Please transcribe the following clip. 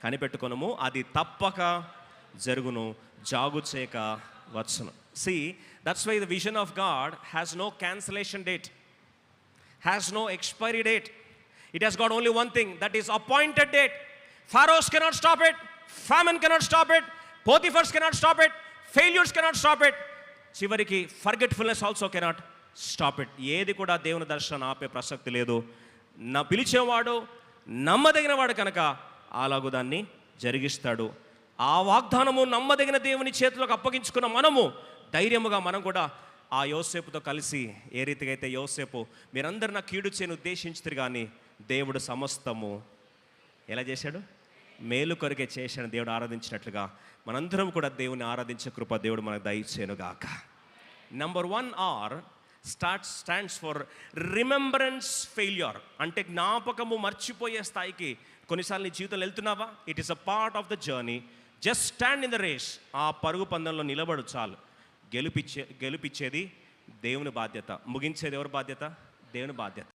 కనిపెట్టుకొనుము, అది తప్పక జరుగును, జాగు చేయక వచ్చును. See, that's why the vision of God has no cancellation date, has no expiry date. It has got only one thing, that is appointed date. Pharaohs cannot stop it, famine cannot stop it, Potiphars cannot stop it, failures cannot stop it, చివరికి forgetfulness also cannot stop it. ఏది కూడా దేవుని దర్శనం ఆపే ప్రసక్తి లేదు. నా పిలిచేవాడు నమ్మదగినవాడు కనుక అలాగూ దాన్ని జరిగిస్తాడు. ఆ వాగ్దానము నమ్మదగిన దేవుని చేతిలోకి అప్పగించుకున్న మనము ధైర్యముగా మనం కూడా ఆ యోసేపుతో కలిసి, ఏ రీతిగా అయితే యోసేపు మీరందరూ నా కీడు చేయని ఉద్దేశించుతారు కానీ దేవుడు సమస్తము ఎలా చేశాడు, మేలు కొరికే చేశాడు. దేవుడు ఆరాధించినట్లుగా మనందరం కూడా దేవుని ఆరాధించే కృప దేవుడు మనకు దయచేయునుగాక. Number 1R stands for remembrance failure. అంటే జ్ఞాపకము మర్చిపోయే స్థాయికి కొన్నిసార్లు నీ జీవితంలో వెళ్తున్నావా? It is a part of the journey. Just stand in the race. ఆ పరుగు పందెంలో నిలబడు చాలు. గెలిపించేది దేవుని బాధ్యత, ముగించేది ఎవరి బాధ్యత? దేవుని బాధ్యత.